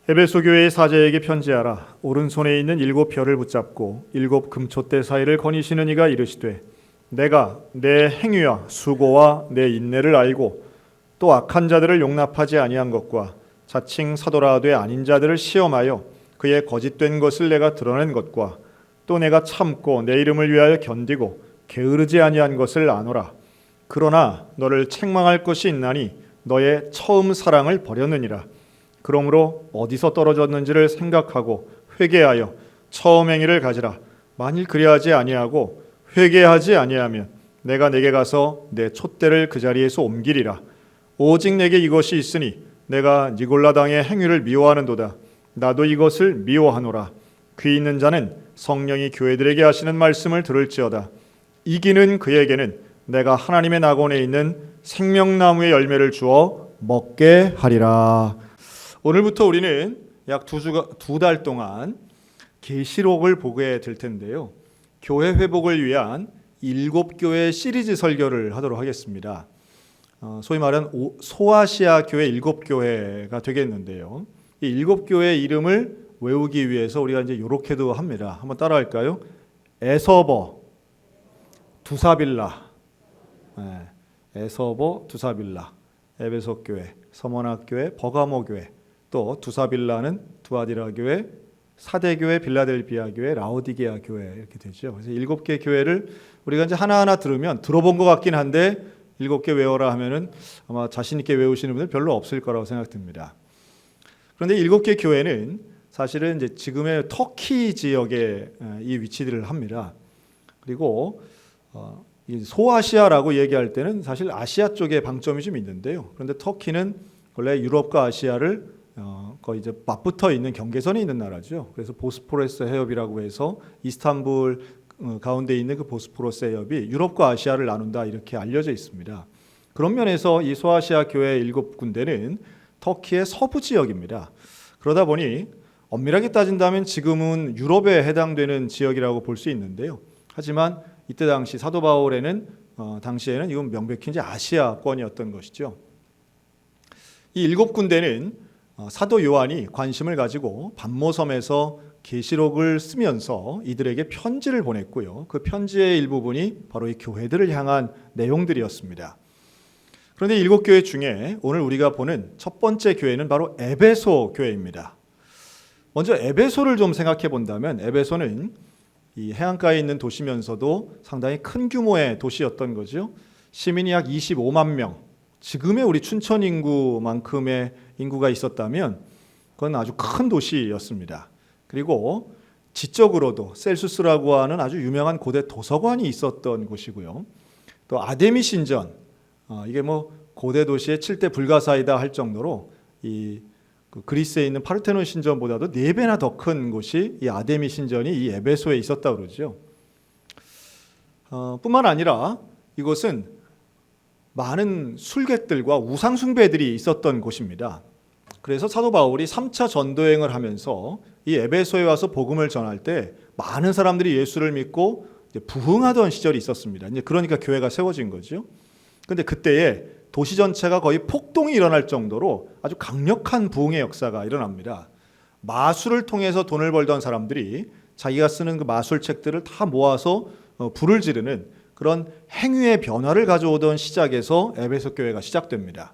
에베소 교회의 사제에게 편지하라. 오른손에 있는 7별을 붙잡고 7금촛대 사이를 거니시는 이가 이르시되 내가 내 행위와 수고와 내 인내를 알고 또 악한 자들을 용납하지 아니한 것과 자칭 사도라 하되 아닌 자들을 시험하여 그의 거짓된 것을 내가 드러낸 것과 또 내가 참고 내 이름을 위하여 견디고 게으르지 아니한 것을 아노라. 그러나 너를 책망할 것이 있나니 너의 처음 사랑을 버렸느니라. 그러므로 어디서 떨어졌는지를 생각하고 회개하여 처음 행위를 가지라. 만일 그리하지 아니하고 회개하지 아니하면 내가 내게 가서 내 촛대를 그 자리에서 옮기리라. 오직 내게 이것이 있으니 내가 니골라 당의 행위를 미워하는도다. 나도 이것을 미워하노라. 귀 있는 자는 성령이 교회들에게 하시는 말씀을 들을지어다. 이기는 그에게는 내가 하나님의 낙원에 있는 생명나무의 열매를 주어 먹게 하리라. 오늘부터 우리는 약 두 달 동안 계시록을 보게 될 텐데요. 교회 회복을 위한 7교회 시리즈 설교를 하도록 하겠습니다. 소위 말하는 소아시아 교회 7교회가 되겠는데요. 이 7교회 이름을 외우기 위해서 우리가 이제 이렇게도 합니다. 한번 따라할까요? 에서버, 두사빌라, 에서버, 두사빌라, 에베소 교회, 서머나 교회, 버가모 교회, 또 두사빌라는 두아디라 교회, 사대교회, 빌라델비아 교회, 라오디게아 교회 이렇게 되죠. 그래서 7개 교회를 우리가 이제 하나하나 들으면 들어본 것 같긴 한데 7개 외워라 하면은 아마 자신 있게 외우시는 분들 별로 없을 거라고 생각됩니다. 그런데 7개 교회는 사실은 이제 지금의 터키 지역에 이 위치들을 합니다. 그리고 이 소아시아라고 얘기할 때는 사실 아시아 쪽에 방점이 좀 있는데요. 그런데 터키는 원래 유럽과 아시아를 거의 이제 맞붙어 있는 경계선에 있는 나라죠. 그래서 보스포러스 해협이라고 해서 이스탄불 가운데 있는 그 보스포러스 해협이 유럽과 아시아를 나눈다 이렇게 알려져 있습니다. 그런 면에서 이 소아시아 교회 7군데는 터키의 서부 지역입니다. 그러다 보니 엄밀하게 따진다면 지금은 유럽에 해당되는 지역이라고 볼 수 있는데요. 하지만 이때 당시 사도 바울에는 당시에는 이건 명백히 이제 아시아권이었던 것이죠. 이 7군데는 사도 요한이 관심을 가지고 반모섬에서 계시록을 쓰면서 이들에게 편지를 보냈고요. 그 편지의 일부분이 바로 이 교회들을 향한 내용들이었습니다. 그런데 7교회 중에 오늘 우리가 보는 첫 번째 교회는 바로 에베소 교회입니다. 먼저 에베소를 좀 생각해 본다면 에베소는 이 해안가에 있는 도시면서도 상당히 큰 규모의 도시였던 거죠. 시민이 약 25만 명, 지금의 우리 춘천 인구만큼의 인구가 있었다면 그건 아주 큰 도시였습니다. 그리고 지적으로도 셀수스라고 하는 아주 유명한 고대 도서관이 있었던 곳이고요. 또 아데미 신전, 이게 뭐 고대 도시의 7대 불가사이다 할 정도로 이 그리스에 있는 파르테논 신전보다도 4배나 더 큰 곳이 이 아데미 신전이 이 에베소에 있었다고 그러죠. 뿐만 아니라 이곳은 많은 술객들과 우상 숭배들이 있었던 곳입니다. 그래서 사도 바울이 3차 전도행을 하면서 이 에베소에 와서 복음을 전할 때 많은 사람들이 예수를 믿고 부흥하던 시절이 있었습니다. 이제 그러니까 교회가 세워진 거죠. 그런데 그때에 도시 전체가 거의 폭동이 일어날 정도로 아주 강력한 부흥의 역사가 일어납니다. 마술을 통해서 돈을 벌던 사람들이 자기가 쓰는 그 마술책들을 다 모아서 불을 지르는 그런 행위의 변화를 가져오던 시작에서 에베소 교회가 시작됩니다.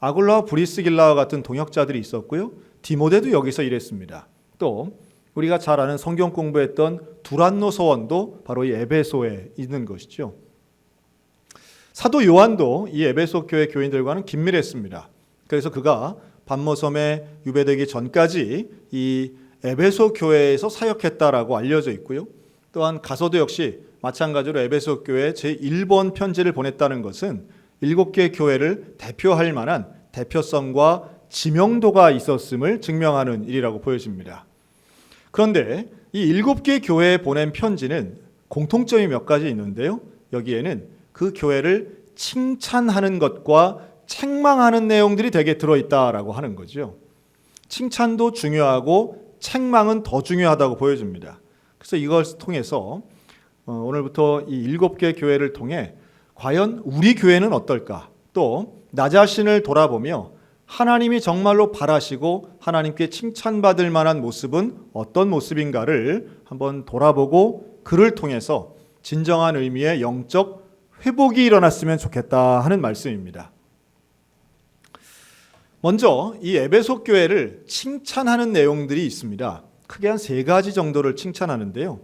아굴라와 브리스길라와 같은 동역자들이 있었고요. 디모데도 여기서 일했습니다. 또 우리가 잘 아는 성경 공부했던 두란노 서원도 바로 이 에베소에 있는 것이죠. 사도 요한도 이 에베소 교회 교인들과는 긴밀했습니다. 그래서 그가 반모섬에 유배되기 전까지 이 에베소 교회에서 사역했다라고 알려져 있고요. 또한 가서도 역시 마찬가지로 에베소 교회에 제1번 편지를 보냈다는 것은 7개 교회를 대표할 만한 대표성과 지명도가 있었음을 증명하는 일이라고 보여집니다. 그런데 이 7개 교회에 보낸 편지는 공통점이 몇 가지 있는데요. 여기에는 그 교회를 칭찬하는 것과 책망하는 내용들이 되게 들어있다라고 하는 거죠. 칭찬도 중요하고 책망은 더 중요하다고 보여집니다. 그래서 이걸 통해서 오늘부터 이 7개 교회를 통해 과연 우리 교회는 어떨까? 또 나 자신을 돌아보며 하나님이 정말로 바라시고 하나님께 칭찬받을 만한 모습은 어떤 모습인가를 한번 돌아보고 그를 통해서 진정한 의미의 영적 회복이 일어났으면 좋겠다 하는 말씀입니다. 먼저 이 에베소 교회를 칭찬하는 내용들이 있습니다. 크게 한 3가지 정도를 칭찬하는데요.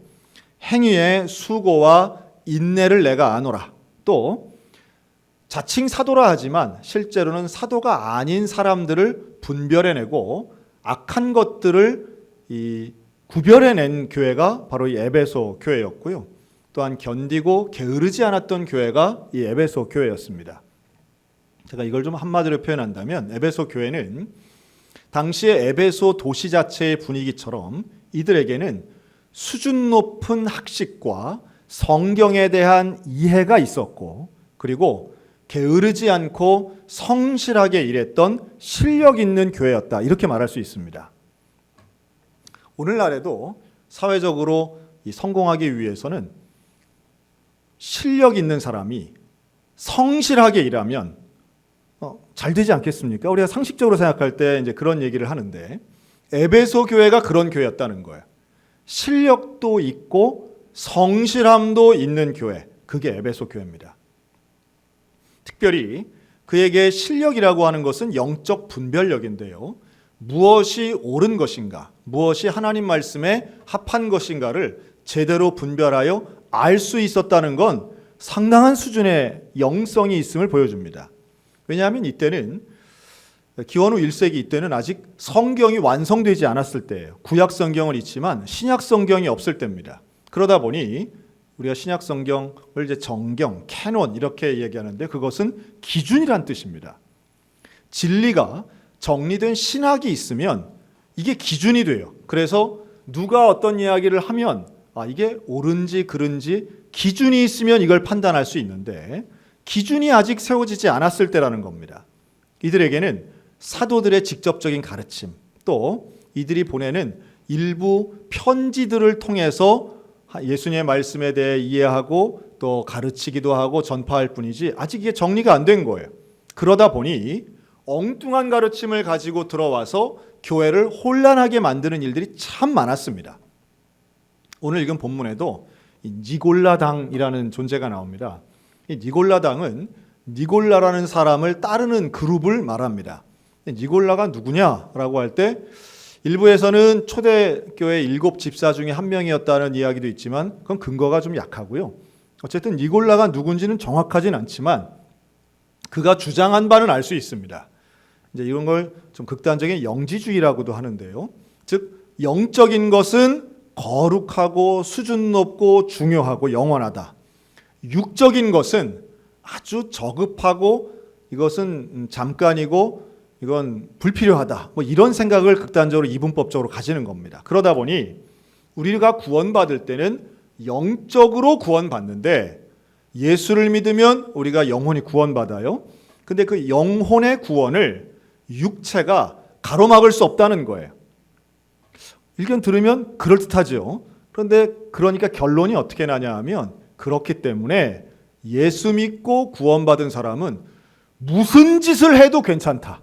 행위의 수고와 인내를 내가 아노라. 또 자칭 사도라 하지만 실제로는 사도가 아닌 사람들을 분별해내고 악한 것들을 구별해낸 교회가 바로 이 에베소 교회였고요. 또한 견디고 게으르지 않았던 교회가 이 에베소 교회였습니다. 제가 이걸 좀 한마디로 표현한다면 에베소 교회는 당시의 에베소 도시 자체의 분위기처럼 이들에게는 수준 높은 학식과 성경에 대한 이해가 있었고, 그리고 게으르지 않고 성실하게 일했던 실력 있는 교회였다, 이렇게 말할 수 있습니다. 오늘날에도 사회적으로 성공하기 위해서는 실력 있는 사람이 성실하게 일하면 잘 되지 않겠습니까? 우리가 상식적으로 생각할 때 이제 그런 얘기를 하는데, 에베소 교회가 그런 교회였다는 거예요. 실력도 있고 성실함도 있는 교회, 그게 에베소 교회입니다. 특별히 그에게 실력이라고 하는 것은 영적 분별력인데요. 무엇이 옳은 것인가, 무엇이 하나님 말씀에 합한 것인가를 제대로 분별하여 알 수 있었다는 건 상당한 수준의 영성이 있음을 보여줍니다. 왜냐하면 이때는 기원후 1세기 이때는 아직 성경이 완성되지 않았을 때예요. 구약 성경은 있지만 신약 성경이 없을 때입니다. 그러다 보니 우리가 신약 성경을 이제 정경, 캐논 이렇게 얘기하는데 그것은 기준이란 뜻입니다. 진리가 정리된 신학이 있으면 이게 기준이 돼요. 그래서 누가 어떤 이야기를 하면 이게 옳은지 그른지 기준이 있으면 이걸 판단할 수 있는데 기준이 아직 세워지지 않았을 때라는 겁니다. 이들에게는 사도들의 직접적인 가르침, 또 이들이 보내는 일부 편지들을 통해서 예수님의 말씀에 대해 이해하고 또 가르치기도 하고 전파할 뿐이지 아직 이게 정리가 안 된 거예요. 그러다 보니 엉뚱한 가르침을 가지고 들어와서 교회를 혼란하게 만드는 일들이 참 많았습니다. 오늘 읽은 본문에도 니골라당이라는 존재가 나옵니다. 이 니골라당은 니골라라는 사람을 따르는 그룹을 말합니다. 니골라가 누구냐라고 할 때 일부에서는 초대교회 7 집사 중에 한 명이었다는 이야기도 있지만 그건 근거가 좀 약하고요. 어쨌든 니골라가 누군지는 정확하진 않지만 그가 주장한 바는 알 수 있습니다. 이제 이런 걸 좀 극단적인 영지주의라고도 하는데요. 즉 영적인 것은 거룩하고 수준 높고 중요하고 영원하다. 육적인 것은 아주 저급하고 이것은 잠깐이고 이건 불필요하다. 이런 생각을 극단적으로 이분법적으로 가지는 겁니다. 그러다 보니 우리가 구원받을 때는 영적으로 구원받는데 예수를 믿으면 우리가 영혼이 구원받아요. 근데 그 영혼의 구원을 육체가 가로막을 수 없다는 거예요. 일견 들으면 그럴듯하죠. 그런데 그러니까 결론이 어떻게 나냐 하면 그렇기 때문에 예수 믿고 구원받은 사람은 무슨 짓을 해도 괜찮다.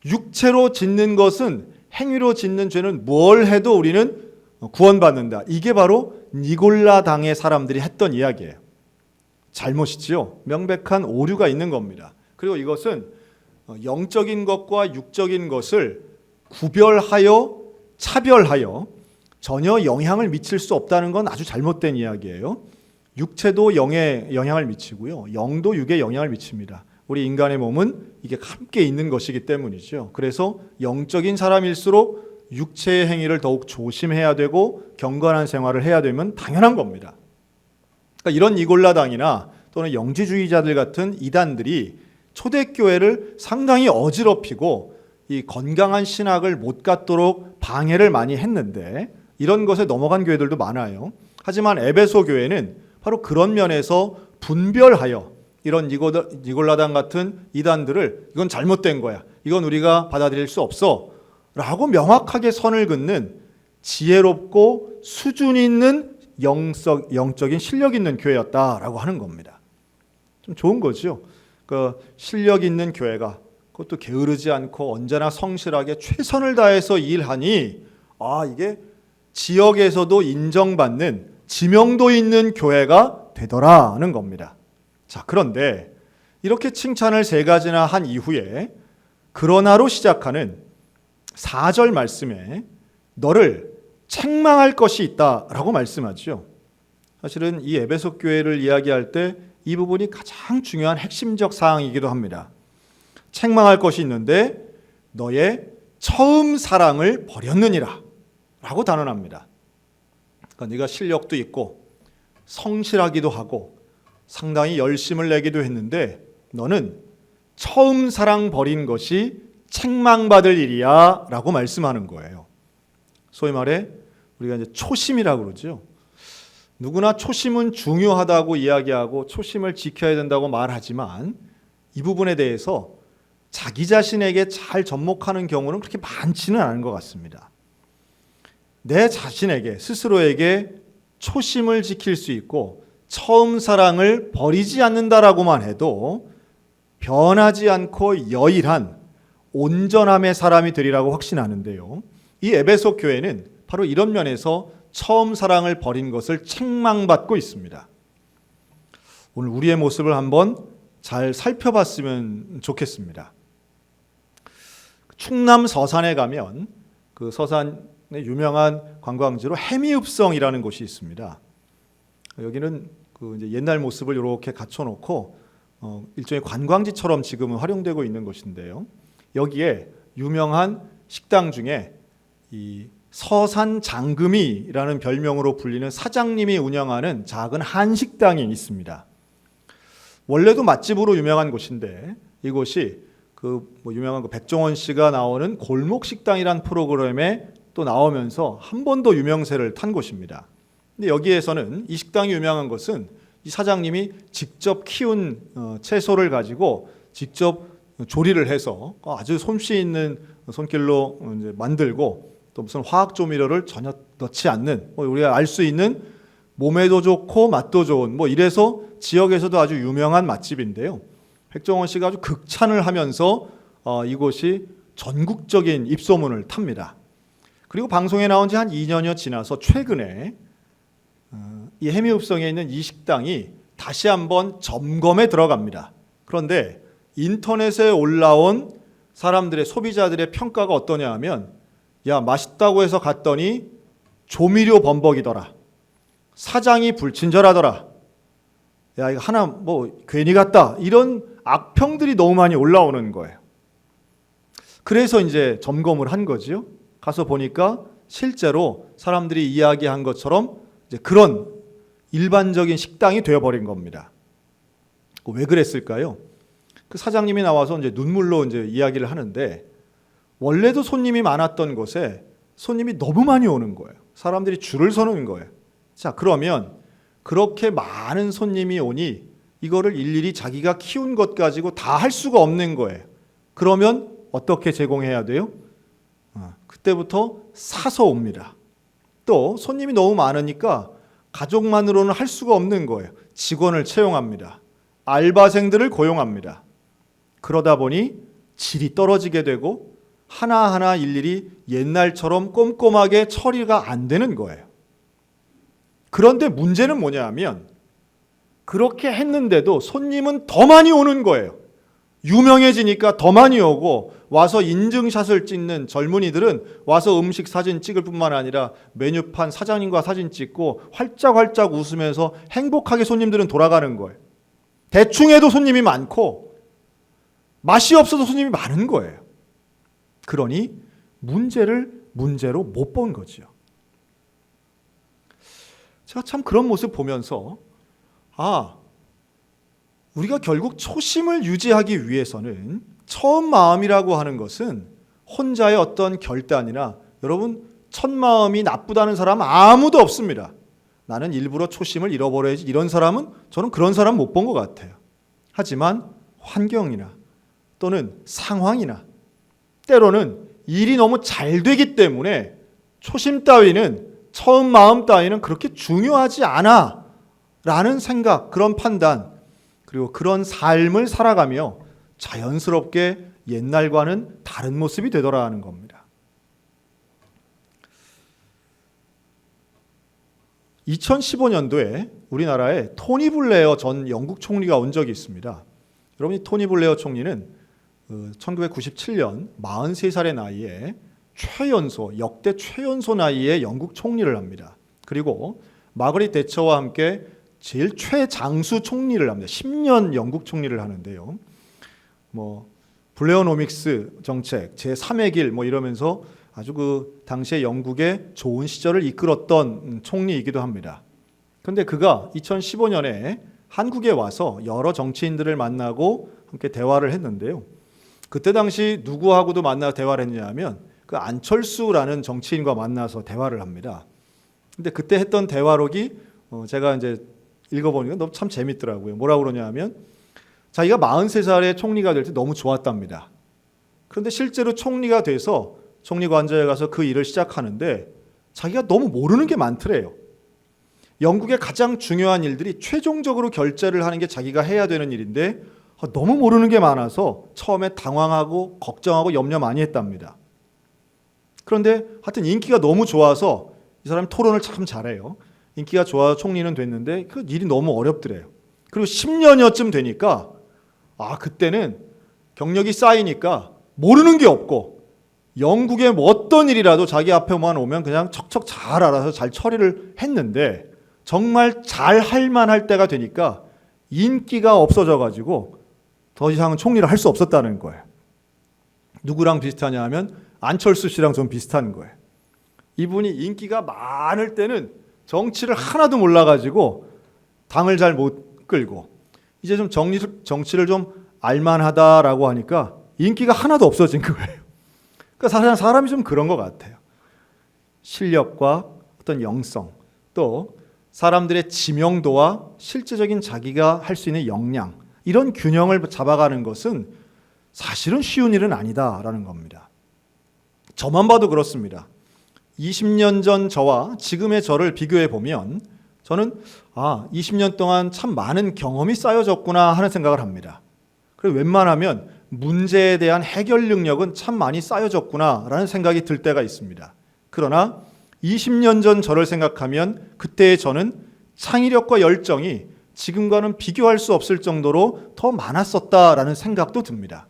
육체로 짓는 것은, 행위로 짓는 죄는 뭘 해도 우리는 구원받는다. 이게 바로 니골라 당의 사람들이 했던 이야기예요. 잘못이지요. 명백한 오류가 있는 겁니다. 그리고 이것은 영적인 것과 육적인 것을 구별하여 차별하여 전혀 영향을 미칠 수 없다는 건 아주 잘못된 이야기예요. 육체도 영에 영향을 미치고요. 영도 육에 영향을 미칩니다. 우리 인간의 몸은 이게 함께 있는 것이기 때문이죠. 그래서 영적인 사람일수록 육체의 행위를 더욱 조심해야 되고 경건한 생활을 해야 되면 당연한 겁니다. 그러니까 이런 니골라당이나 또는 영지주의자들 같은 이단들이 초대교회를 상당히 어지럽히고 이 건강한 신학을 못 갖도록 방해를 많이 했는데 이런 것에 넘어간 교회들도 많아요. 하지만 에베소 교회는 바로 그런 면에서 분별하여 이런 니골라당 같은 이단들을 이건 잘못된 거야, 이건 우리가 받아들일 수 없어 라고 명확하게 선을 긋는 지혜롭고 수준 있는 영적인 실력 있는 교회였다라고 하는 겁니다. 좀 좋은 거죠. 그 실력 있는 교회가 그것도 게으르지 않고 언제나 성실하게 최선을 다해서 일하니 이게 지역에서도 인정받는 지명도 있는 교회가 되더라는 겁니다. 자, 그런데 이렇게 칭찬을 3가지나 한 이후에 그러나로 시작하는 4절 말씀에 너를 책망할 것이 있다라고 말씀하죠. 사실은 이 에베소 교회를 이야기할 때 이 부분이 가장 중요한 핵심적 사항이기도 합니다. 책망할 것이 있는데 너의 처음 사랑을 버렸느니라 라고 단언합니다. 그러니까 네가 실력도 있고 성실하기도 하고 상당히 열심을 내기도 했는데 너는 처음 사랑 버린 것이 책망받을 일이야 라고 말씀하는 거예요. 소위 말해 우리가 이제 초심이라고 그러죠. 누구나 초심은 중요하다고 이야기하고 초심을 지켜야 된다고 말하지만 이 부분에 대해서 자기 자신에게 잘 접목하는 경우는 그렇게 많지는 않은 것 같습니다. 내 자신에게 스스로에게 초심을 지킬 수 있고 처음 사랑을 버리지 않는다라고만 해도 변하지 않고 여일한 온전함의 사람이 되리라고 확신하는데요. 이 에베소 교회는 바로 이런 면에서 처음 사랑을 버린 것을 책망받고 있습니다. 오늘 우리의 모습을 한번 잘 살펴봤으면 좋겠습니다. 충남 서산에 가면 그 서산의 유명한 관광지로 해미읍성이라는 곳이 있습니다. 여기는 그 이제 옛날 모습을 이렇게 갖춰놓고 일종의 관광지처럼 지금은 활용되고 있는 곳인데요. 여기에 유명한 식당 중에 이 서산 장금이라는 별명으로 불리는 사장님이 운영하는 작은 한식당이 있습니다. 원래도 맛집으로 유명한 곳인데 이곳이 유명한 백종원 씨가 나오는 골목 식당이란 프로그램에 또 나오면서 한 번 더 유명세를 탄 곳입니다. 근데 여기에서는 이 식당이 유명한 것은 이 사장님이 직접 키운 채소를 가지고 직접 조리를 해서 아주 솜씨 있는 손길로 이제 만들고 또 무슨 화학 조미료를 전혀 넣지 않는 우리가 알 수 있는 몸에도 좋고 맛도 좋은 이래서 지역에서도 아주 유명한 맛집인데요. 백종원 씨가 아주 극찬을 하면서 이곳이 전국적인 입소문을 탑니다. 그리고 방송에 나온 지 한 2년여 지나서 최근에 이 해미읍성에 있는 이 식당이 다시 한번 점검에 들어갑니다. 그런데 인터넷에 올라온 사람들의 소비자들의 평가가 어떠냐 하면 야, 맛있다고 해서 갔더니 조미료 범벅이더라. 사장이 불친절하더라. 야, 이거 하나 괜히 갔다. 이런 악평들이 너무 많이 올라오는 거예요. 그래서 이제 점검을 한 거지요. 가서 보니까 실제로 사람들이 이야기한 것처럼 이제 그런 일반적인 식당이 되어버린 겁니다. 왜 그랬을까요? 그 사장님이 나와서 이제 눈물로 이제 이야기를 하는데 원래도 손님이 많았던 곳에 손님이 너무 많이 오는 거예요. 사람들이 줄을 서는 거예요. 자, 그러면 그렇게 많은 손님이 오니 이거를 일일이 자기가 키운 것 가지고 다 할 수가 없는 거예요. 그러면 어떻게 제공해야 돼요? 그때부터 사서 옵니다. 또 손님이 너무 많으니까 가족만으로는 할 수가 없는 거예요. 직원을 채용합니다. 알바생들을 고용합니다. 그러다 보니 질이 떨어지게 되고 하나하나 일일이 옛날처럼 꼼꼼하게 처리가 안 되는 거예요. 그런데 문제는 뭐냐 하면 그렇게 했는데도 손님은 더 많이 오는 거예요. 유명해지니까 더 많이 오고 와서 인증샷을 찍는 젊은이들은 와서 음식 사진 찍을 뿐만 아니라 메뉴판 사장님과 사진 찍고 활짝활짝 웃으면서 행복하게 손님들은 돌아가는 거예요. 대충 해도 손님이 많고 맛이 없어도 손님이 많은 거예요. 그러니 문제를 문제로 못 본 거죠. 제가 참 그런 모습 보면서 우리가 결국 초심을 유지하기 위해서는 처음 마음이라고 하는 것은 혼자의 어떤 결단이나 여러분 첫 마음이 나쁘다는 사람 아무도 없습니다. 나는 일부러 초심을 잃어버려야지 이런 사람은 저는 그런 사람 못 본 것 같아요. 하지만 환경이나 또는 상황이나 때로는 일이 너무 잘 되기 때문에 초심 따위는 처음 마음 따위는 그렇게 중요하지 않아 라는 생각, 그런 판단 그리고 그런 삶을 살아가며 자연스럽게 옛날과는 다른 모습이 되더라는 겁니다. 2015년도에 우리나라에 토니 블레어 전 영국 총리가 온 적이 있습니다. 여러분이 토니 블레어 총리는 1997년 43살의 나이에 역대 최연소 나이에 영국 총리를 합니다. 그리고 마거릿 대처와 함께 제일 최장수 총리를 합니다. 10년 영국 총리를 하는데요. 블레어노믹스 정책, 제3의 길 이러면서 아주 그 당시에 영국의 좋은 시절을 이끌었던 총리이기도 합니다. 그런데 그가 2015년에 한국에 와서 여러 정치인들을 만나고 함께 대화를 했는데요. 그때 당시 누구하고도 만나 대화를 했냐면 그 안철수라는 정치인과 만나서 대화를 합니다. 근데 그때 했던 대화록이 제가 이제 읽어보니까 너무 참 재밌더라고요. 뭐라고 그러냐면 자기가 43살에 총리가 될 때 너무 좋았답니다. 그런데 실제로 총리가 돼서 총리관저에 가서 그 일을 시작하는데 자기가 너무 모르는 게 많더래요. 영국의 가장 중요한 일들이 최종적으로 결재를 하는 게 자기가 해야 되는 일인데 너무 모르는 게 많아서 처음에 당황하고 걱정하고 염려 많이 했답니다. 그런데 하여튼 인기가 너무 좋아서 이 사람이 토론을 참 잘해요. 인기가 좋아서 총리는 됐는데 그 일이 너무 어렵더래요. 그리고 10년여쯤 되니까 그때는 경력이 쌓이니까 모르는 게 없고 영국의 어떤 일이라도 자기 앞에만 오면 그냥 척척 잘 알아서 잘 처리를 했는데 정말 잘 할 만할 때가 되니까 인기가 없어져가지고 더 이상은 총리를 할 수 없었다는 거예요. 누구랑 비슷하냐 하면 안철수 씨랑 좀 비슷한 거예요. 이분이 인기가 많을 때는 정치를 하나도 몰라가지고 당을 잘 못 끌고 이제 좀 정치를 좀 알만하다라고 하니까 인기가 하나도 없어진 거예요. 그러니까 사람이 좀 그런 것 같아요. 실력과 어떤 영성, 또 사람들의 지명도와 실제적인 자기가 할 수 있는 역량, 이런 균형을 잡아가는 것은 사실은 쉬운 일은 아니다라는 겁니다. 저만 봐도 그렇습니다. 20년 전 저와 지금의 저를 비교해 보면 저는 20년 동안 참 많은 경험이 쌓여졌구나 하는 생각을 합니다. 그리고 웬만하면 문제에 대한 해결 능력은 참 많이 쌓여졌구나라는 생각이 들 때가 있습니다. 그러나 20년 전 저를 생각하면 그때의 저는 창의력과 열정이 지금과는 비교할 수 없을 정도로 더 많았었다라는 생각도 듭니다.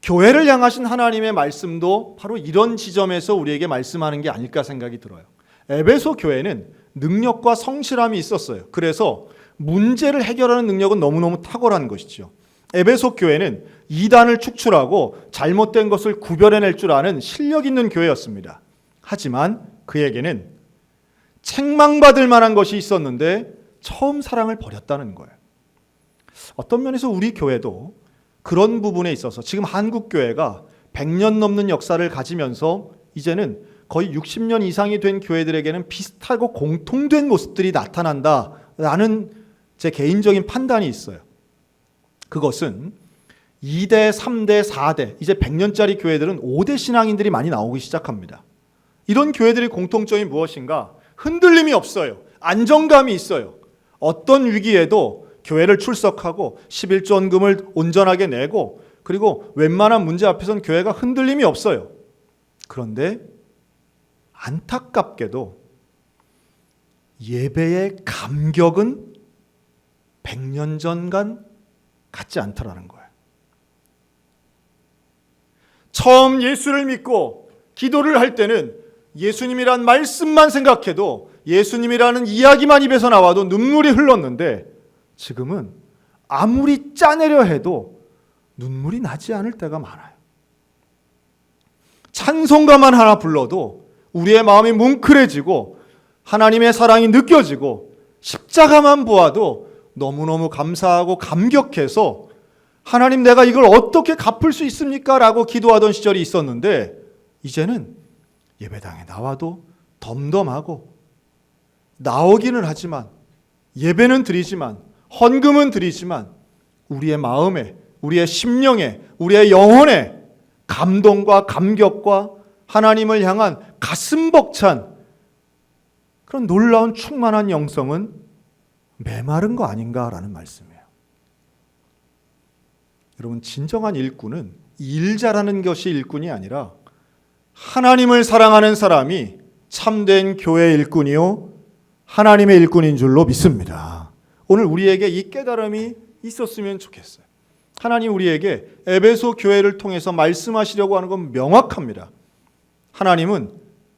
교회를 향하신 하나님의 말씀도 바로 이런 지점에서 우리에게 말씀하는 게 아닐까 생각이 들어요. 에베소 교회는 능력과 성실함이 있었어요. 그래서 문제를 해결하는 능력은 너무너무 탁월한 것이죠. 에베소 교회는 이단을 축출하고 잘못된 것을 구별해낼 줄 아는 실력 있는 교회였습니다. 하지만 그에게는 책망받을 만한 것이 있었는데 처음 사랑을 버렸다는 거예요. 어떤 면에서 우리 교회도 그런 부분에 있어서 지금 한국 교회가 100년 넘는 역사를 가지면서 이제는 거의 60년 이상이 된 교회들에게는 비슷하고 공통된 모습들이 나타난다라는 제 개인적인 판단이 있어요. 그것은 2대, 3대, 4대, 이제 100년짜리 교회들은 5대 신앙인들이 많이 나오기 시작합니다. 이런 교회들의 공통점이 무엇인가? 흔들림이 없어요. 안정감이 있어요. 어떤 위기에도 교회를 출석하고 11조원금을 온전하게 내고 그리고 웬만한 문제 앞에서는 교회가 흔들림이 없어요. 그런데 안타깝게도 예배의 감격은 100년 전간 같지 않더라는 거예요. 처음 예수를 믿고 기도를 할 때는 예수님이란 말씀만 생각해도 예수님이라는 이야기만 입에서 나와도 눈물이 흘렀는데 지금은 아무리 짜내려 해도 눈물이 나지 않을 때가 많아요. 찬송가만 하나 불러도 우리의 마음이 뭉클해지고 하나님의 사랑이 느껴지고 십자가만 보아도 너무너무 감사하고 감격해서 하나님 내가 이걸 어떻게 갚을 수 있습니까? 라고 기도하던 시절이 있었는데 이제는 예배당에 나와도 덤덤하고 나오기는 하지만 예배는 드리지만 헌금은 드리지만 우리의 마음에 우리의 심령에 우리의 영혼에 감동과 감격과 하나님을 향한 가슴 벅찬 그런 놀라운 충만한 영성은 메마른 거 아닌가라는 말씀이에요. 여러분, 진정한 일꾼은 일 잘하는 것이 일꾼이 아니라 하나님을 사랑하는 사람이 참된 교회 일꾼이요 하나님의 일꾼인 줄로 믿습니다. 오늘 우리에게 이 깨달음이 있었으면 좋겠어요. 하나님 우리에게 에베소 교회를 통해서 말씀하시려고 하는 건 명확합니다. 하나님은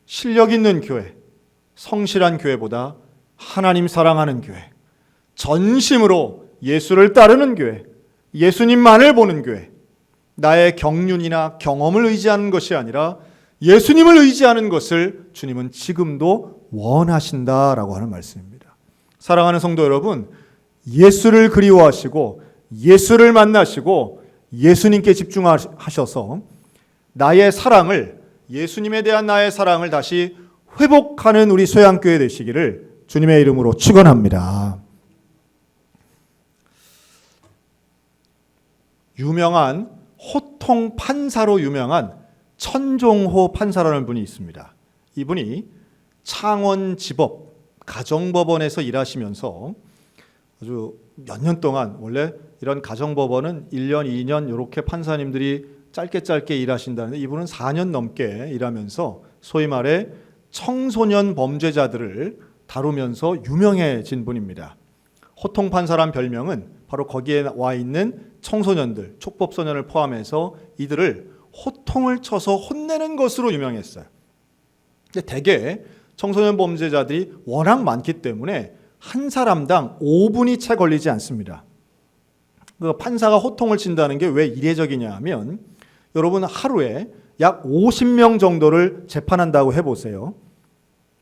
실력 있는 교회, 성실한 교회보다 하나님 사랑하는 교회, 전심으로 예수를 따르는 교회, 예수님만을 보는 교회, 나의 경륜이나 경험을 의지하는 것이 아니라 예수님을 의지하는 것을 주님은 지금도 원하신다라고 하는 말씀입니다. 사랑하는 성도 여러분, 예수를 그리워하시고 예수를 만나시고 예수님께 집중하셔서 나의 사랑을, 예수님에 대한 나의 사랑을 다시 회복하는 우리 소양교회 되시기를 주님의 이름으로 축원합니다. 유명한 호통 판사로 유명한 천종호 판사라는 분이 있습니다. 이분이 창원지법 가정법원에서 일하시면서 아주 몇 년 동안, 원래 이런 가정법원은 1년, 2년 이렇게 판사님들이 짧게 일하신다는데 이분은 4년 넘게 일하면서 소위 말해 청소년 범죄자들을 다루면서 유명해진 분입니다. 호통 판사란 별명은 바로 거기에 와 있는 청소년들, 촉법소년을 포함해서 이들을 호통을 쳐서 혼내는 것으로 유명했어요. 근데 대개 청소년 범죄자들이 워낙 많기 때문에 한 사람당 5분이 채 걸리지 않습니다. 그 판사가 호통을 친다는 게 왜 이례적이냐 하면, 여러분 하루에 약 50명 정도를 재판한다고 해보세요.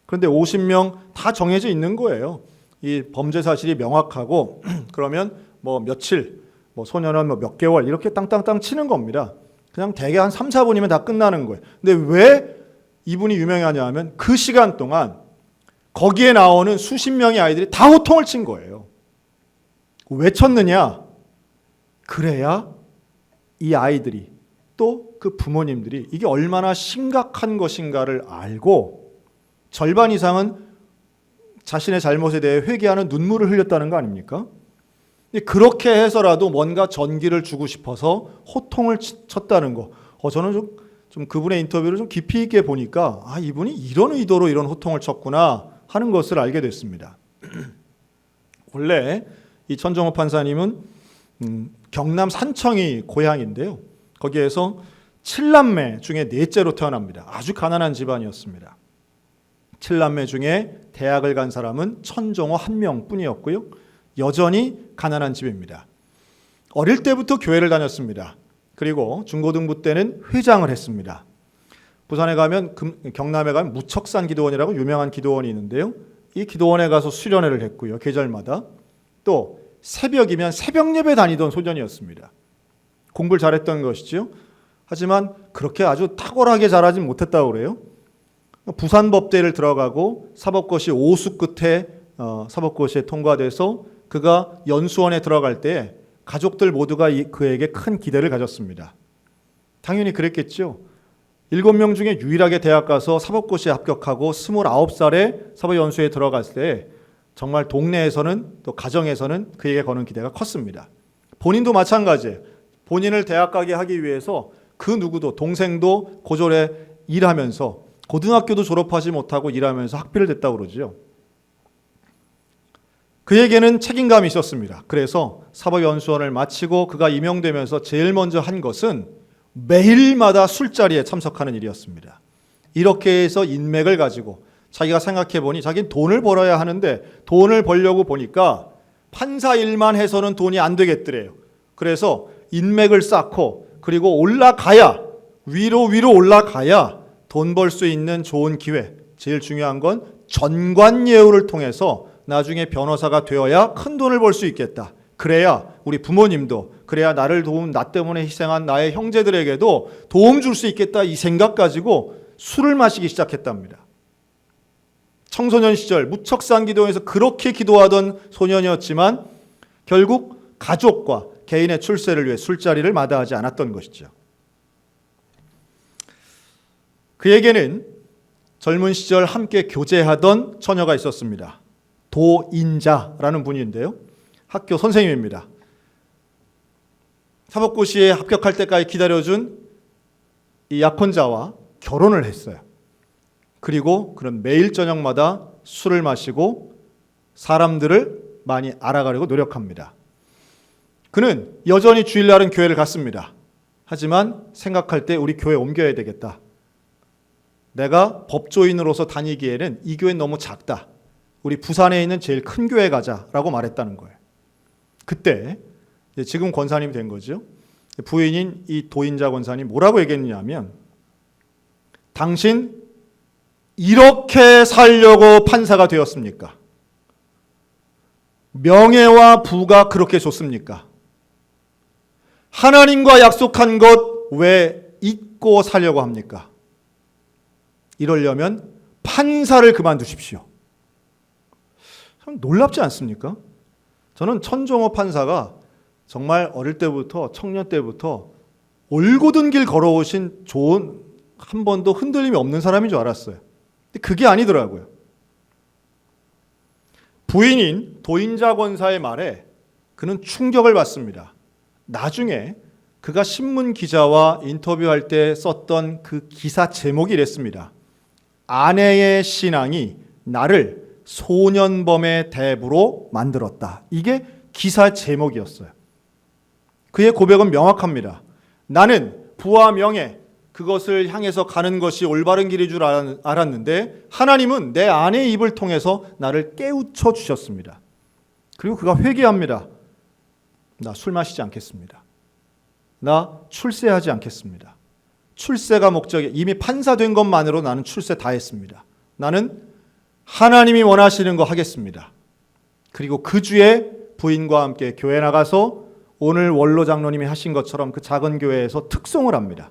그런데 50명 다 정해져 있는 거예요. 이 범죄 사실이 명확하고 그러면 뭐 며칠, 뭐 소년은 뭐 몇 개월 이렇게 땅땅땅 치는 겁니다. 그냥 대개 한 3, 4분이면 다 끝나는 거예요. 근데 왜 이분이 유명하냐 하면 그 시간 동안 거기에 나오는 수십 명의 아이들이 다 호통을 친 거예요. 왜 쳤느냐? 그래야 이 아이들이 또 그 부모님들이 이게 얼마나 심각한 것인가를 알고 절반 이상은 자신의 잘못에 대해 회개하는 눈물을 흘렸다는 거 아닙니까? 그렇게 해서라도 뭔가 전기를 주고 싶어서 호통을 쳤다는 거. 저는 좀 그분의 인터뷰를 좀 깊이 있게 보니까 이분이 이런 의도로 이런 호통을 쳤구나 하는 것을 알게 됐습니다. 원래 이 천정호 판사님은 경남 산청이 고향인데요. 거기에서 7남매 중에 넷째로 태어납니다. 아주 가난한 집안이었습니다. 7남매 중에 대학을 간 사람은 천정호 한 명뿐이었고요. 여전히 가난한 집입니다. 어릴 때부터 교회를 다녔습니다. 그리고 중고등부 때는 회장을 했습니다. 부산에 가면, 경남에 가면 무척산 기도원이라고 유명한 기도원이 있는데요. 이 기도원에 가서 수련회를 했고요. 계절마다. 또 새벽이면 새벽 예배 다니던 소년이었습니다. 공부를 잘했던 것이죠. 하지만 그렇게 아주 탁월하게 잘하진 못했다고 그래요. 부산법대를 들어가고 사법고시 5수 끝에 사법고시에 통과돼서 그가 연수원에 들어갈 때 가족들 모두가 그에게 큰 기대를 가졌습니다. 당연히 그랬겠죠. 7명 중에 유일하게 대학 가서 사법고시에 합격하고 29살에 사법연수에 들어갔을 때 정말 동네에서는 또 가정에서는 그에게 거는 기대가 컸습니다. 본인도 마찬가지예요. 본인을 대학 가게 하기 위해서 그 누구도, 동생도 고졸에 일하면서 고등학교도 졸업하지 못하고 일하면서 학비를 냈다고 그러죠. 그에게는 책임감이 있었습니다. 그래서 사법연수원을 마치고 그가 임용되면서 제일 먼저 한 것은 매일마다 술자리에 참석하는 일이었습니다. 이렇게 해서 인맥을 가지고 자기가 생각해 보니 자기는 돈을 벌어야 하는데 돈을 벌려고 보니까 판사 일만 해서는 돈이 안 되겠더래요. 그래서 인맥을 쌓고 그리고 올라가야, 위로 올라가야 돈 벌 수 있는 좋은 기회, 제일 중요한 건 전관예우를 통해서 나중에 변호사가 되어야 큰 돈을 벌 수 있겠다. 그래야 우리 부모님도, 그래야 나를 도운, 나 때문에 희생한 나의 형제들에게도 도움 줄 수 있겠다, 이 생각 가지고 술을 마시기 시작했답니다. 청소년 시절 무척산 기도원에서 그렇게 기도하던 소년이었지만 결국 가족과 개인의 출세를 위해 술자리를 마다하지 않았던 것이죠. 그에게는 젊은 시절 함께 교제하던 처녀가 있었습니다. 도인자라는 분인데요. 학교 선생님입니다. 사법고시에 합격할 때까지 기다려준 이 약혼자와 결혼을 했어요. 그리고 그는 매일 저녁마다 술을 마시고 사람들을 많이 알아가려고 노력합니다. 그는 여전히 주일날은 교회를 갔습니다. 하지만 생각할 때 우리 교회 옮겨야 되겠다. 내가 법조인으로서 다니기에는 이 교회는 너무 작다. 우리 부산에 있는 제일 큰 교회 가자라고 말했다는 거예요. 그때 지금 권사님이 된 거죠. 부인인 이 도인자 권사님 뭐라고 얘기했느냐면, 당신 이렇게 살려고 판사가 되었습니까? 명예와 부가 그렇게 좋습니까? 하나님과 약속한 것 왜 잊고 살려고 합니까? 이러려면 판사를 그만두십시오. 참 놀랍지 않습니까? 저는 천정호 판사가 정말 어릴 때부터, 청년 때부터 올곧은 길 걸어오신 좋은, 한 번도 흔들림이 없는 사람인 줄 알았어요. 근데 그게 아니더라고요. 부인인 도인자 권사의 말에 그는 충격을 받습니다. 나중에 그가 신문 기자와 인터뷰할 때 썼던 그 기사 제목이 이랬습니다. 아내의 신앙이 나를 소년범의 대부로 만들었다. 이게 기사 제목이었어요. 그의 고백은 명확합니다. 나는 부와 명예, 그것을 향해서 가는 것이 올바른 길인 줄 알았는데 하나님은 내 아내의 입을 통해서 나를 깨우쳐 주셨습니다. 그리고 그가 회개합니다. 나 술 마시지 않겠습니다. 나 출세하지 않겠습니다. 출세가 목적이, 이미 판사 된 것만으로 나는 출세 다 했습니다. 나는 하나님이 원하시는 거 하겠습니다. 그리고 그 주에 부인과 함께 교회 나가서 오늘 원로 장로님이 하신 것처럼 그 작은 교회에서 특송을 합니다.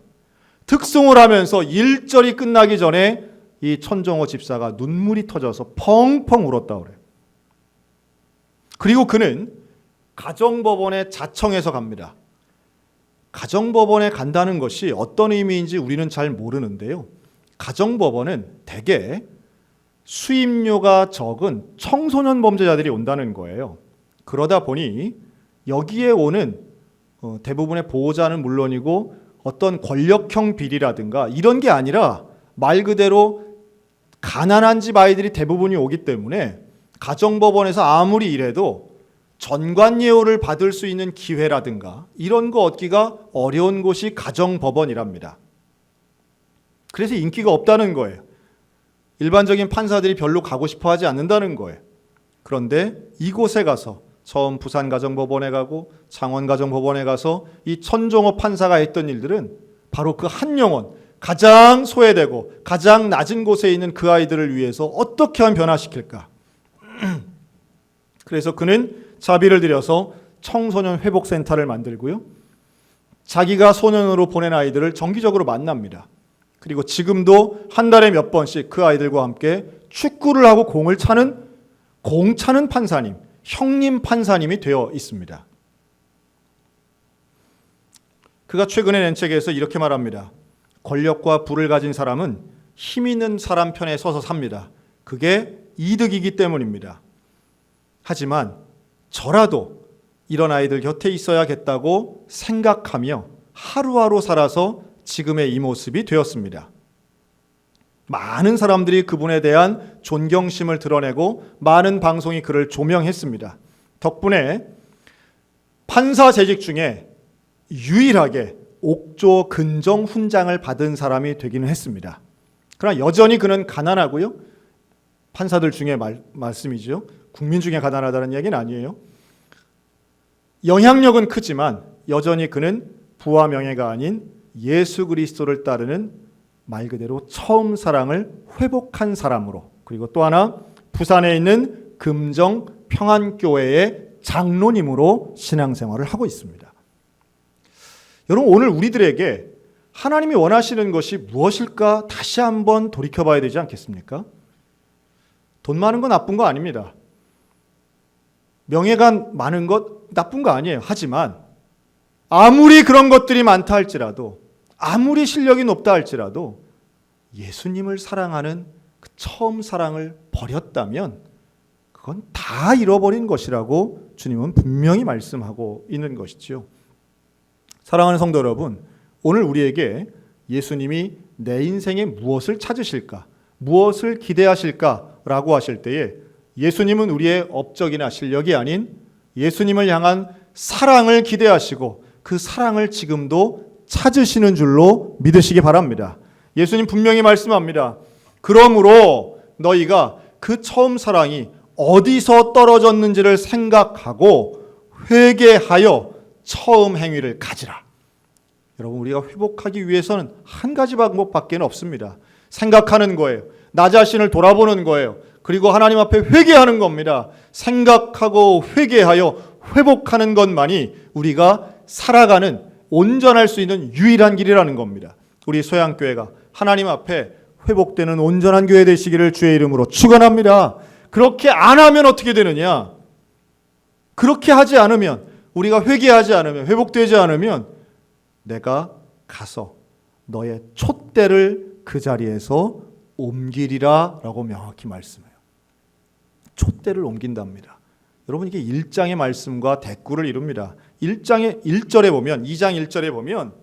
특송을 하면서 일절이 끝나기 전에 이 천정호 집사가 눈물이 터져서 펑펑 울었다고 그래요. 그리고 그는 가정법원에 자청해서 갑니다. 가정법원에 간다는 것이 어떤 의미인지 우리는 잘 모르는데요. 가정법원은 대개 수임료가 적은 청소년 범죄자들이 온다는 거예요. 그러다 보니 여기에 오는 대부분의 보호자는 물론이고 어떤 권력형 비리라든가 이런 게 아니라 말 그대로 가난한 집 아이들이 대부분이 오기 때문에 가정법원에서 아무리 일해도 전관예우를 받을 수 있는 기회라든가 이런 거 얻기가 어려운 곳이 가정법원이랍니다. 그래서 인기가 없다는 거예요. 일반적인 판사들이 별로 가고 싶어 하지 않는다는 거예요. 그런데 이곳에 가서 처음 부산가정법원에 가고 창원가정법원에 가서 이 천정호 판사가 했던 일들은 바로 그 한 영혼, 가장 소외되고 가장 낮은 곳에 있는 그 아이들을 위해서 어떻게 하면 변화시킬까. 그래서 그는 자비를 들여서 청소년 회복센터를 만들고요. 자기가 소년으로 보낸 아이들을 정기적으로 만납니다. 그리고 지금도 한 달에 몇 번씩 그 아이들과 함께 축구를 하고 공을 차는 공 차는 판사님, 형님 판사님이 되어 있습니다. 그가 최근에 낸 책에서 이렇게 말합니다. 권력과 부를 가진 사람은 힘 있는 사람 편에 서서 삽니다. 그게 이득이기 때문입니다. 하지만 저라도 이런 아이들 곁에 있어야겠다고 생각하며 하루하루 살아서 지금의 이 모습이 되었습니다. 많은 사람들이 그분에 대한 존경심을 드러내고 많은 방송이 그를 조명했습니다. 덕분에 판사 재직 중에 유일하게 옥조 근정 훈장을 받은 사람이 되기는 했습니다. 그러나 여전히 그는 가난하고요. 판사들 중에 말씀이죠. 국민 중에 가난하다는 얘기는 아니에요. 영향력은 크지만 여전히 그는 부와 명예가 아닌 예수 그리스도를 따르는 말 그대로 처음 사랑을 회복한 사람으로, 그리고 또 하나 부산에 있는 금정 평안교회의 장로님으로 신앙생활을 하고 있습니다. 여러분, 오늘 우리들에게 하나님이 원하시는 것이 무엇일까 다시 한번 돌이켜봐야 되지 않겠습니까? 돈 많은 건 나쁜 거 아닙니다. 명예가 많은 것 나쁜 거 아니에요. 하지만 아무리 그런 것들이 많다 할지라도, 아무리 실력이 높다 할지라도 예수님을 사랑하는 그 처음 사랑을 버렸다면 그건 다 잃어버린 것이라고 주님은 분명히 말씀하고 있는 것이죠. 사랑하는 성도 여러분, 오늘 우리에게 예수님이 내 인생에 무엇을 찾으실까, 무엇을 기대하실까라고 하실 때에 예수님은 우리의 업적이나 실력이 아닌 예수님을 향한 사랑을 기대하시고 그 사랑을 지금도 찾으시는 줄로 믿으시기 바랍니다. 예수님 분명히 말씀합니다. 그러므로 너희가 그 처음 사랑이 어디서 떨어졌는지를 생각하고 회개하여 처음 행위를 가지라. 여러분, 우리가 회복하기 위해서는 한 가지 방법밖에 없습니다. 생각하는 거예요. 나 자신을 돌아보는 거예요. 그리고 하나님 앞에 회개하는 겁니다. 생각하고 회개하여 회복하는 것만이 우리가 살아가는 온전할 수 있는 유일한 길이라는 겁니다. 우리 소양교회가 하나님 앞에 회복되는 온전한 교회 되시기를 주의 이름으로 축원합니다. 그렇게 안 하면 어떻게 되느냐? 그렇게 하지 않으면, 우리가 회개하지 않으면, 회복되지 않으면 내가 가서 너의 촛대를 그 자리에서 옮기리라 라고 명확히 말씀해요. 촛대를 옮긴답니다. 여러분, 이게 1장의 말씀과 대꾸를 이룹니다. 1장의 1절에 보면, 2장 1절에 보면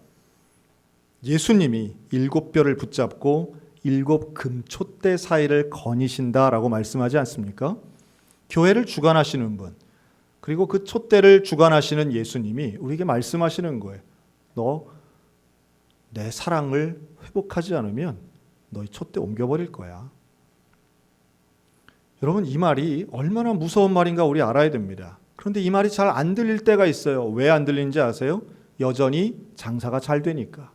예수님이 7뼈를 붙잡고 7 금촛대 사이를 거니신다라고 말씀하지 않습니까? 교회를 주관하시는 분, 그리고 그 촛대를 주관하시는 예수님이 우리에게 말씀하시는 거예요. 너 내 사랑을 회복하지 않으면 너희 촛대 옮겨버릴 거야. 여러분, 이 말이 얼마나 무서운 말인가 우리 알아야 됩니다. 그런데 이 말이 잘 안 들릴 때가 있어요. 왜 안 들리는지 아세요? 여전히 장사가 잘 되니까.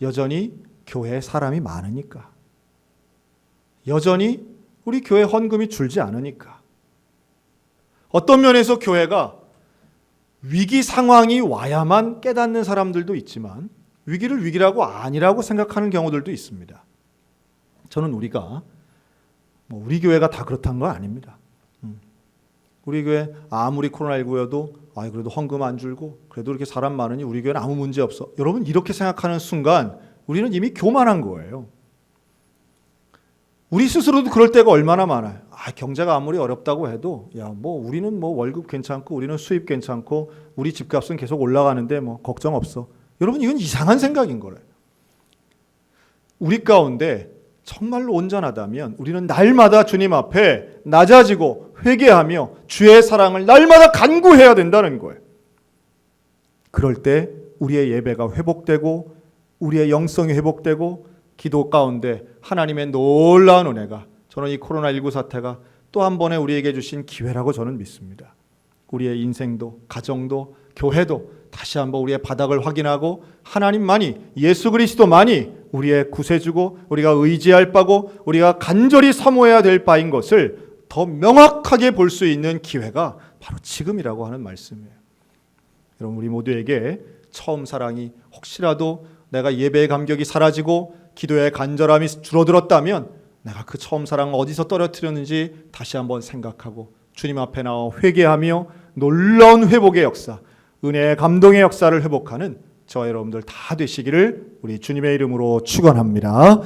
여전히 교회에 사람이 많으니까. 여전히 우리 교회 헌금이 줄지 않으니까. 어떤 면에서 교회가 위기 상황이 와야만 깨닫는 사람들도 있지만 위기를 위기라고 아니라고 생각하는 경우들도 있습니다. 저는 우리가 우리 교회가 다 그렇다는 건 아닙니다. 우리 교회 아무리 코로나19여도 그래도 헌금 안 줄고 그래도 이렇게 사람 많으니 우리 교회는 아무 문제 없어. 여러분, 이렇게 생각하는 순간 우리는 이미 교만한 거예요. 우리 스스로도 그럴 때가 얼마나 많아요. 경제가 아무리 어렵다고 해도 우리는 월급 괜찮고 우리는 수입 괜찮고 우리 집값은 계속 올라가는데 걱정 없어. 여러분, 이건 이상한 생각인 거예요. 우리 가운데 정말로 온전하다면 우리는 날마다 주님 앞에 낮아지고 회개하며 주의 사랑을 날마다 간구해야 된다는 거예요. 그럴 때 우리의 예배가 회복되고 우리의 영성이 회복되고 기도 가운데 하나님의 놀라운 은혜가, 저는 이 코로나19 사태가 또 한 번에 우리에게 주신 기회라고 저는 믿습니다. 우리의 인생도 가정도 교회도 다시 한번 우리의 바닥을 확인하고 하나님만이, 예수 그리스도만이 우리의 구세주고 우리가 의지할 바고 우리가 간절히 사모해야 될 바인 것을 더 명확하게 볼 수 있는 기회가 바로 지금이라고 하는 말씀이에요. 여러분, 우리 모두에게 처음 사랑이 혹시라도 내가 예배의 감격이 사라지고 기도의 간절함이 줄어들었다면 내가 그 처음 사랑을 어디서 떨어뜨렸는지 다시 한번 생각하고 주님 앞에 나와 회개하며 놀라운 회복의 역사, 은혜의 감동의 역사를 회복하는 저와 여러분들 다 되시기를 우리 주님의 이름으로 축원합니다.